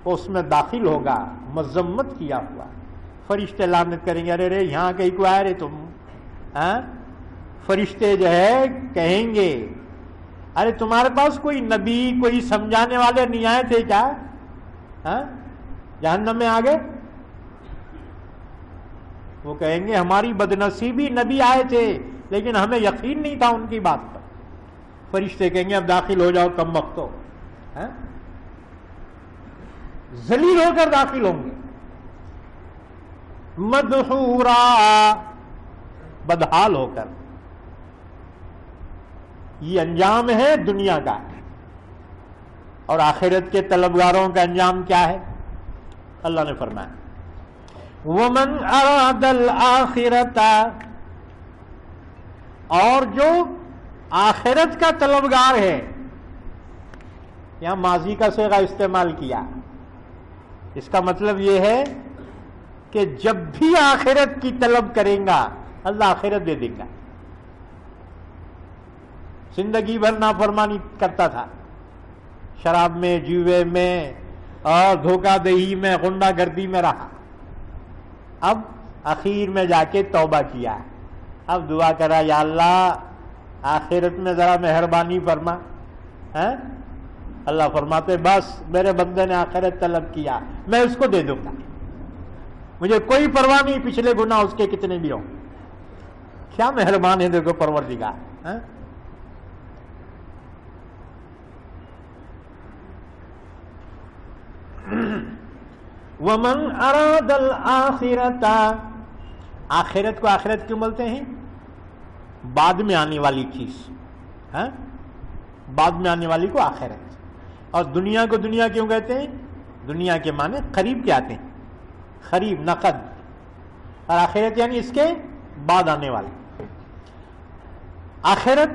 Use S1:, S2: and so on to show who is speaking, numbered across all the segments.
S1: وہ اس میں داخل ہوگا، مذمت کیا ہوا، فرشتے لعنت کریں گے، ارے یہاں کہیں کو آئے رے تم، فرشتے جو ہے کہیں گے ارے تمہارے پاس کوئی نبی، کوئی سمجھانے والے نہیں آئے تھے کیا؟ جہنم میں آ گئے؟ وہ کہیں گے ہماری بدنصیبی، نبی آئے تھے لیکن ہمیں یقین نہیں تھا ان کی بات پر۔ فرشتے کہیں گے اب داخل ہو جاؤ کم وقتو، ذلیل ہو کر داخل ہوں گے، مدحورا، بدحال ہو کر۔ یہ انجام ہے دنیا کا، اور آخرت کے طلبگاروں کا انجام کیا ہے؟ اللہ نے فرمایا وَمَنْ أَرَادَ الْآخِرَةَ، اور جو آخرت کا طلبگار ہے، یہاں ماضی کا صیغہ استعمال کیا، اس کا مطلب یہ ہے کہ جب بھی آخرت کی طلب کریں گا اللہ آخرت دے دے گا۔ زندگی بھر نافرمانی کرتا تھا، شراب میں، جوے میں اور دھوکہ دہی میں، غنڈہ گردی میں رہا، اب اخیر میں جا کے توبہ کیا، اب دعا کرا یا اللہ آخرت میں ذرا مہربانی فرما۔ اللہ فرماتے بس میرے بندے نے آخرت طلب کیا، میں اس کو دے دوں گا، مجھے کوئی پرواہ نہیں پچھلے گناہ اس کے کتنے بھی ہوں۔ کیا مہربان ہے دیکھو پروردگار۔ وَمَنْ أَرَادَ الْآخِرَةَ، آخرت کو آخرت کیوں بولتے ہیں؟ بعد میں آنے والی چیز، بعد میں آنے والی کو آخرت۔ اور دنیا کو دنیا کیوں کہتے ہیں؟ دنیا کے معنی قریب کے آتے ہیں، قریب، نقد، اور آخرت یعنی اس کے بعد آنے والی۔ آخرت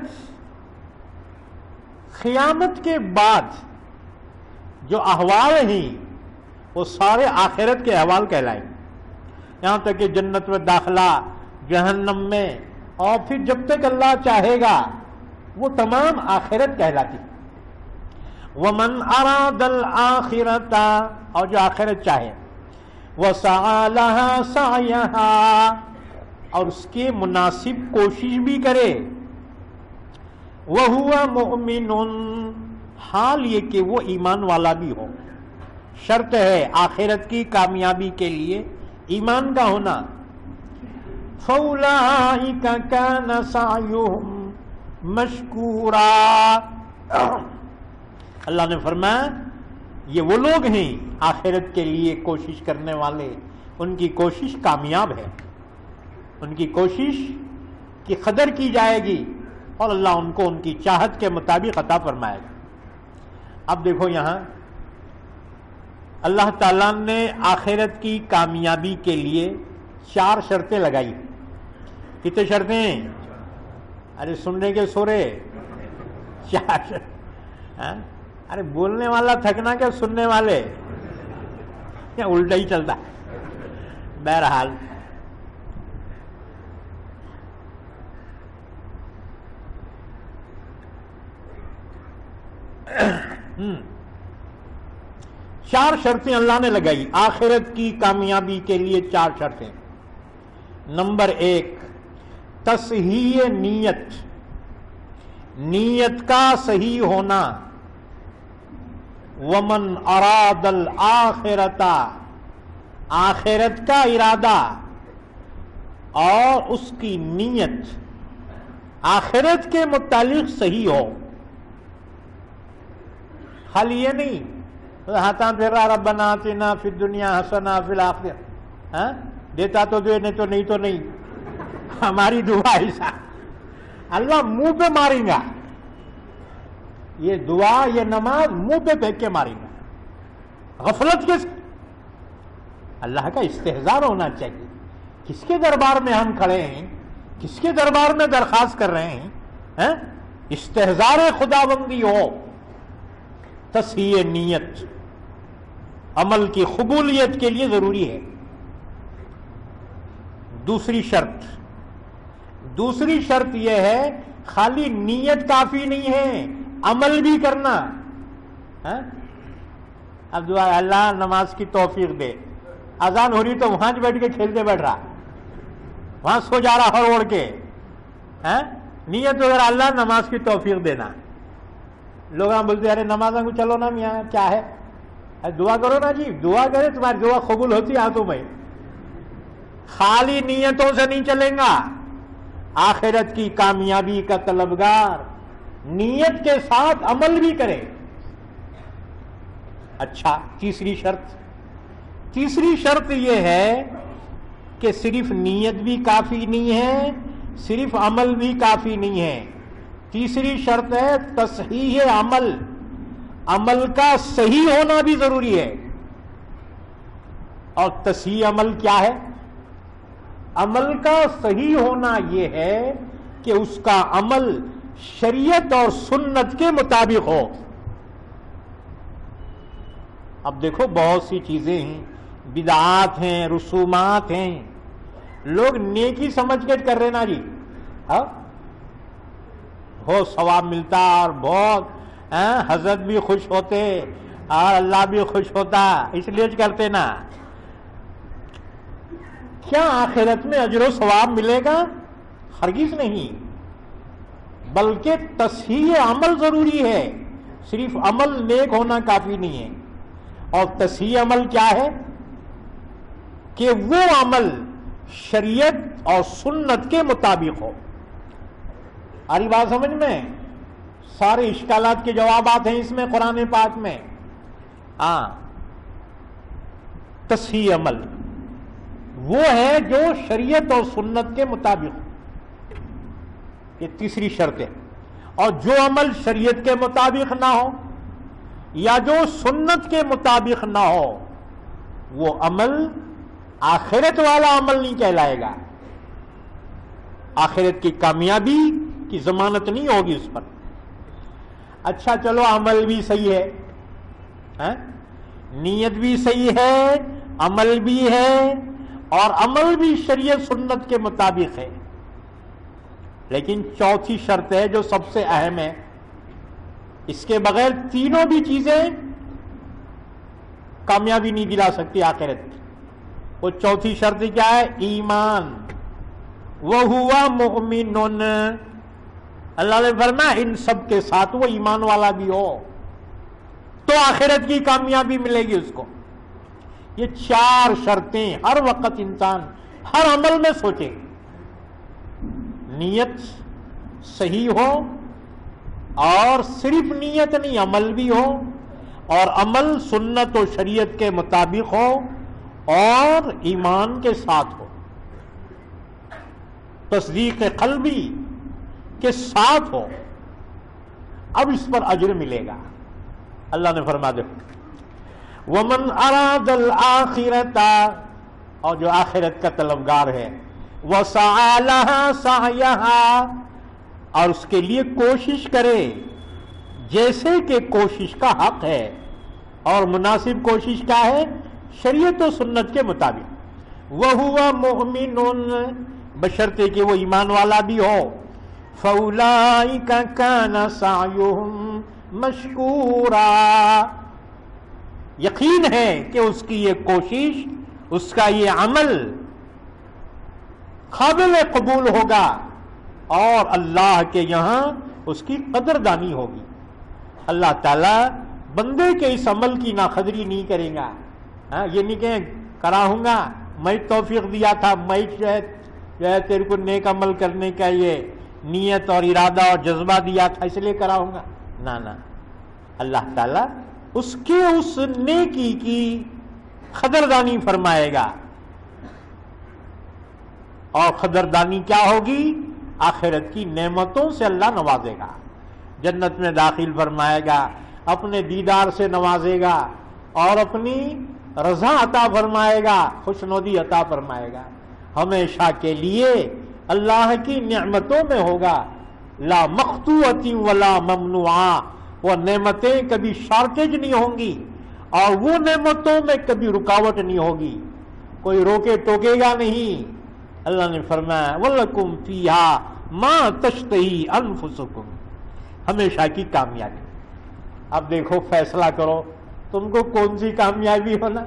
S1: قیامت کے بعد جو احوال ہیں وہ سارے آخرت کے احوال کہلائیں، یہاں تک کہ جنت میں داخلہ، جہنم میں، اور پھر جب تک اللہ چاہے گا وہ تمام آخرت کہلاتی۔ وَمَنْ أَرَادَ الْآخِرَةَ، اور جو آخرت چاہے، وَسَعَى لَهَا سَعْيَهَا، اور اس کے مناسب کوشش بھی کرے، وَهُوَ مُؤْمِنٌ، حال یہ کہ وہ ایمان والا بھی ہو۔ شرط ہے آخرت کی کامیابی کے لیے ایمان کا ہونا۔ فَأُولَٰئِكَ كَانَ سَعْيُهُمْ مَشْكُورًا، اللہ نے فرمایا یہ وہ لوگ ہیں آخرت کے لیے کوشش کرنے والے، ان کی کوشش کامیاب ہے، ان کی کوشش کی قدر کی جائے گی اور اللہ ان کو ان کی چاہت کے مطابق عطا فرمائے گا۔ اب دیکھو یہاں اللہ تعالیٰ نے آخرت کی کامیابی کے لیے 4 شرطیں لگائی۔ کتنے شرطیں ہیں؟ ارے سننے کے سورے 4 ارے بولنے والا تھکنا کیا سننے والے، کیا الٹا ہی چلتا ہے۔ بہرحال چار شرطیں اللہ نے لگائی آخرت کی کامیابی کے لیے۔ 4 شرطیں۔ نمبر 1 تصحیح نیت، نیت کا صحیح ہونا۔ ومن اراد الآخرۃ، آخرت کا ارادہ اور اس کی نیت آخرت کے متعلق صحیح ہو، خالی یہ نہیں ہاتھاں پھر رہا ربنا آتنا فی الدنیا حسنہ فی الآخرہ، دیتا تو دے نہیں تو نہیں تو نہیں، ہماری دعا ایسا اللہ منہ پہ ماریں گا، یہ دعا یہ نماز منہ پہ پھینک کے ماریں گا۔ غفلت کس، اللہ کا استحضار ہونا چاہیے۔ کس کے دربار میں ہم کھڑے ہیں، کس کے دربار میں درخواست کر رہے ہیں؟ استحضار خداوندی ہو۔ تصحیح نیت عمل کی قبولیت کے لیے ضروری ہے۔ دوسری شرط یہ ہے خالی نیت کافی نہیں ہے، عمل بھی کرنا۔ اب دعا اللہ نماز کی توفیق دے. اذان ہو رہی تو وہاں بیٹھ کے کھیلتے بیٹھ رہا, وہاں سو جا رہا ہر اوڑ کے. نیت وغیرہ اللہ نماز کی توفیق دینا. لوگ بولتے ارے نماز کو چلو نا میاں کیا ہے, دعا کرو نا جی. دعا کرے تمہاری دعا قبول ہوتی ہاتھوں میں. خالی نیتوں سے نہیں چلیں گا. آخرت کی کامیابی کا طلبگار نیت کے ساتھ عمل بھی کرے. اچھا, تیسری شرط یہ ہے کہ صرف نیت بھی کافی نہیں ہے, صرف عمل بھی کافی نہیں ہے. تیسری شرط ہے تصحیح عمل. عمل کا صحیح ہونا بھی ضروری ہے. اور تصحیح عمل کیا ہے؟ عمل کا صحیح ہونا یہ ہے کہ اس کا عمل شریعت اور سنت کے مطابق ہو. اب دیکھو بہت سی چیزیں ہیں, بدعات ہیں, رسومات ہیں, لوگ نیکی سمجھ کے کر رہے نا جی, بہت ثواب ملتا اور بہت حضرت بھی خوش ہوتے اور اللہ بھی خوش ہوتا, اس لیے کرتے نا. کیا آخرت میں اجر و ثواب ملے گا؟ ہرگز نہیں, بلکہ تصحیح عمل ضروری ہے. صرف عمل نیک ہونا کافی نہیں ہے. اور تصحیح عمل کیا ہے؟ کہ وہ عمل شریعت اور سنت کے مطابق ہو. آری بات سمجھ میں؟ سارے اشکالات کے جوابات ہیں اس میں قرآن پاک میں. تصحیح عمل وہ ہے جو شریعت اور سنت کے مطابق ہو. یہ تیسری شرط ہے. اور جو عمل شریعت کے مطابق نہ ہو یا جو سنت کے مطابق نہ ہو, وہ عمل آخرت والا عمل نہیں کہلائے گا. آخرت کی کامیابی کی ضمانت نہیں ہوگی اس پر. اچھا چلو, عمل بھی صحیح ہے, نیت بھی صحیح ہے, عمل بھی ہے, اور عمل بھی شریعت سنت کے مطابق ہے. لیکن چوتھی شرط ہے جو سب سے اہم ہے. اس کے بغیر تینوں بھی چیزیں کامیابی نہیں دلا سکتی آخرت. وہ چوتھی شرط کیا ہے؟ ایمان. وَهُوَ مُؤْمِنٌ. اللہ نے فرمایا ان سب کے ساتھ وہ ایمان والا بھی ہو تو آخرت کی کامیابی ملے گی اس کو. یہ چار شرطیں ہر وقت انسان ہر عمل میں سوچے. نیت صحیح ہو, اور صرف نیت نہیں عمل بھی ہو, اور عمل سنت و شریعت کے مطابق ہو, اور ایمان کے ساتھ ہو, تصدیق قلبی کے ساتھ ہو. اب اس پر اجر ملے گا. اللہ نے فرما دے وَمَنْ أَرَادَ الْآخِرَةَ, اور جو آخرت کا طلبگار ہے, وَسَعَى لَهَا سَعْيَهَا, اور اس کے لیے کوشش کرے جیسے کہ کوشش کا حق ہے. اور مناسب کوشش کیا ہے؟ شریعت و سنت کے مطابق. وَهُوَ مُؤْمِنٌ, بشرطے کہ وہ ایمان والا بھی ہو. فَأُولَئِكَ كَانَ سَعْيُهُمْ مَشْكُورًا, یقین ہے کہ اس کی یہ کوشش, اس کا یہ عمل قابل قبول ہوگا, اور اللہ کے یہاں اس کی قدردانی ہوگی. اللہ تعالیٰ بندے کے اس عمل کی ناقدری نہیں کرے گا. یہ نہیں کہ کراؤں گا, میں توفیق دیا تھا, میں جو ہے تیرے کو نیک عمل کرنے کا یہ نیت اور ارادہ اور جذبہ دیا تھا اس لیے کراؤں گا. نہ, اللہ تعالیٰ اس کے اس نیکی کی قدردانی فرمائے گا. اور قدردانی کیا ہوگی؟ آخرت کی نعمتوں سے اللہ نوازے گا, جنت میں داخل فرمائے گا, اپنے دیدار سے نوازے گا, اور اپنی رضا عطا فرمائے گا, خوشنودی عطا فرمائے گا. ہمیشہ کے لیے اللہ کی نعمتوں میں ہوگا لا مقطوعۃ ولا ممنوعہ. وہ نعمتیں کبھی شارٹیج نہیں ہوں گی, اور وہ نعمتوں میں کبھی رکاوٹ نہیں ہوگی, کوئی روکے ٹوکے گا نہیں. اللہ نے فرمایا وَلَكُمْ فِيهَا مَا تَشْتَهِي أَنفُسُكُمْ, ہمیشہ کی کامیابی. اب دیکھو فیصلہ کرو تم کو کون سی کامیابی ہونا؟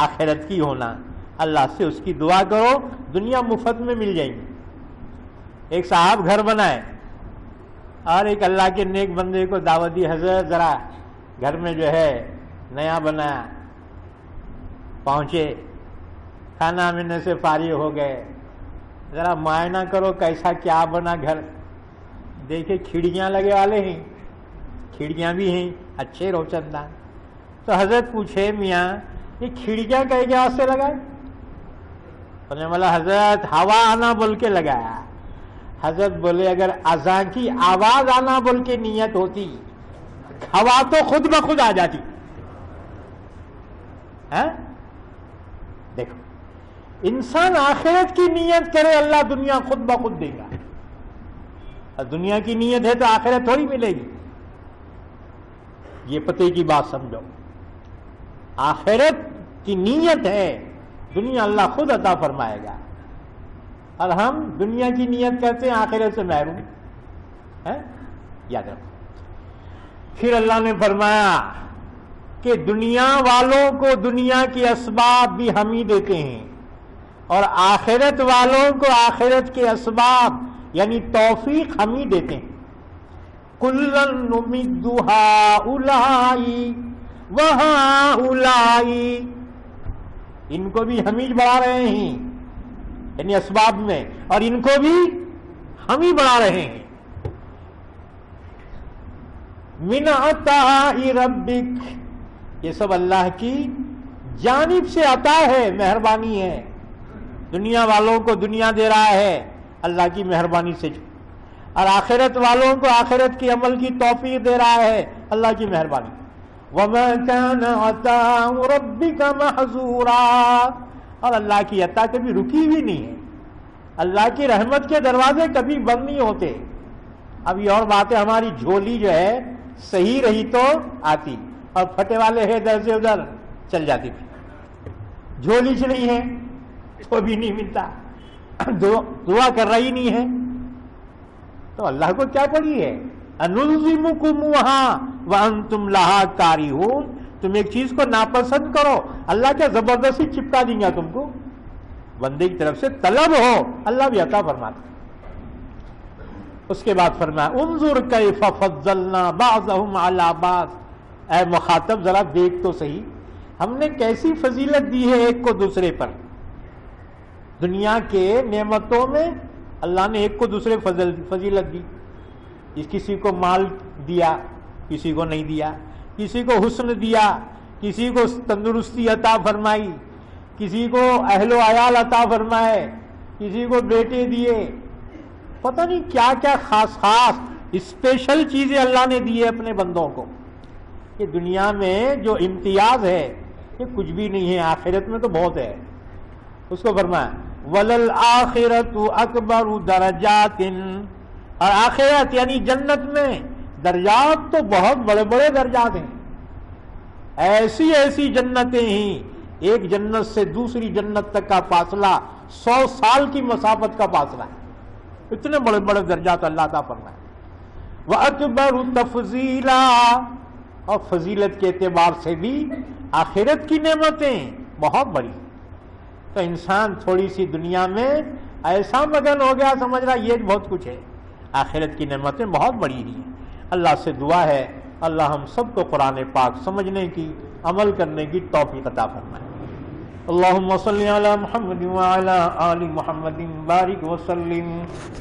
S1: آخرت کی ہونا. اللہ سے اس کی دعا کرو، دنیا مفت میں مل جائیں گی. ایک صاحب گھر بنائے اور ایک اللہ کے نیک بندے کو دعوت دی، حضرت ذرا گھر میں جو ہے نیا بنایا. پہنچے، کھانا ملنے سے فارغ ہو گئے، ذرا معائنہ کرو کیسا کیا بنا گھر. دیکھے کھڑکیاں لگے والے ہیں، کھڑکیاں بھی ہیں اچھے روشن دان. تو حضرت پوچھے میاں یہ کھڑکیاں کہے کے واسطے لگائے؟ انہوں نے بولا حضرت ہوا آنا بول کے لگایا. حضرت بولے اگر اذان کی آواز آنا بول کے نیت ہوتی ہوا تو خود بخود آ جاتی. دیکھو انسان آخرت کی نیت کرے اللہ دنیا خود بخود دے گا. اور دنیا کی نیت ہے تو آخرت تھوڑی ملے گی. یہ پتے کی بات سمجھو، آخرت کی نیت ہے، دنیا اللہ خود عطا فرمائے گا. اور ہم دنیا کی نیت کرتے ہیں آخرت سے محروم ہے. یاد رکھو. پھر اللہ نے فرمایا کہ دنیا والوں کو دنیا کے اسباب بھی ہم ہی دیتے ہیں اور آخرت والوں کو آخرت کے اسباب یعنی توفیق ہم ہی دیتے ہیں. کُلًّا نُمِدُّ هَٰؤُلَاءِ وَهَٰؤُلَاءِ، ان کو بھی ہم ہی بڑھا رہے ہیں یعنی اسباب میں، اور ان کو بھی ہم ہی بڑھا رہے ہیں. مِنْ عَطَاءِ رَبِّكَ، یہ سب اللہ کی جانب سے عطا ہے، مہربانی ہے. دنیا والوں کو دنیا دے رہا ہے اللہ کی مہربانی سے، اور آخرت والوں کو آخرت کی عمل کی توفیق دے رہا ہے اللہ کی مہربانی. وَمَا كَانَ عَطَاءُ رَبِّكَ مَحْظُورًا، اور اللہ کی عطا کبھی رکی بھی نہیں ہے. اللہ کی رحمت کے دروازے کبھی بند نہیں ہوتے. اب یہ اور بات ہے ہماری جھولی جو ہے صحیح رہی تو آتی، اور پھٹے والے ہے ادھر سے ادھر چل جاتی تھی. جھولی سے نہیں ہے تو بھی نہیں ملتا، دعا کر رہی نہیں ہے تو اللہ کو کیا پڑی ہے. انلزمکموہا وانتم لہا کارہون، تم ایک چیز کو ناپسند کرو اللہ کیا زبردستی چپکا دیں گا تم کو. بندے کی طرف سے طلب ہو اللہ بھی عطا فرماتا. اس کے بعد فرمایا انظر کیف فضلنا بعضهم علی بعض، اے مخاطب ذرا دیکھ تو صحیح ہم نے کیسی فضیلت دی ہے ایک کو دوسرے پر. دنیا کے نعمتوں میں اللہ نے ایک کو دوسرے فضیلت دی. کسی کو مال دیا، کسی کو نہیں دیا. کسی کو حسن دیا، کسی کو تندرستی عطا فرمائی، کسی کو اہل و عیال عطا فرمائے، کسی کو بیٹے دیے. پتہ نہیں کیا کیا خاص خاص اسپیشل چیزیں اللہ نے دی ہے اپنے بندوں کو. کہ دنیا میں جو امتیاز ہے یہ کچھ بھی نہیں ہے، آخرت میں تو بہت ہے. اس کو فرمایا وَلَلْآخِرَةُ أَكْبَرُ دَرَجَاتٍ، اور آخرت یعنی جنت میں درجات تو بہت بڑے بڑے درجات ہیں. ایسی ایسی جنتیں ہیں، ایک جنت سے دوسری جنت تک کا فاصلہ 100 سال کی مسافت کا فاصلہ ہے. اتنے بڑے بڑے درجات اللہ تعالیٰ فرمائے. وَأَكْبَرُ تَفْضِيلًا، اور فضیلت کے اعتبار سے بھی آخرت کی نعمتیں بہت بڑی. تو انسان تھوڑی سی دنیا میں ایسا مگن ہو گیا سمجھ رہا یہ بہت کچھ ہے. آخرت کی نعمتیں بہت بڑی ہیں. اللہ سے دعا ہے اللہ ہم سب کو قرآن پاک سمجھنے کی، عمل کرنے کی توفیق عطا فرمائے. اللہم صلی علی محمد وعلی آل محمد بارک وسلم.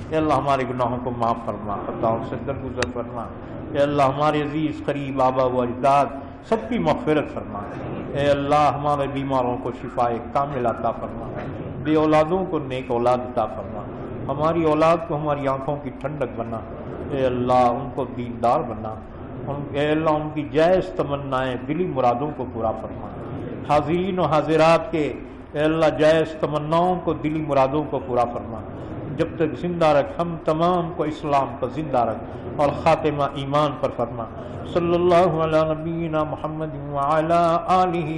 S1: اے اللہ ہمارے گناہوں کو معاف فرما، خطاؤں سے درگزر فرما. اے اللہ ہمارے عزیز قریب آبا و اجداد سب کی مغفرت فرما. اے اللہ ہمارے بیماروں کو شفاء کامل عطا فرما، بے اولادوں کو نیک اولاد عطا فرما. ہماری اولاد کو ہماری آنکھوں کی ٹھنڈک بنا. اے اللہ ان کو دیندار بنا. اے اللہ ان کی جائز تمنائیں دلی مرادوں کو پورا فرما. حاضرین و حاضرات کے اے اللہ جائز تمناؤں کو دلی مرادوں کو پورا فرما. جب تک زندہ رکھ ہم تمام کو اسلام پر زندہ رکھ اور خاتمہ ایمان پر فرما. صلی اللہ علی نبینا محمد وعلی آلہ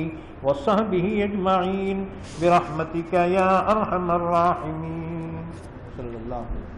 S1: وصحبہ اجمعین برحمتک یا ارحم الراحمین. صلی اللہ علیہ وسلم.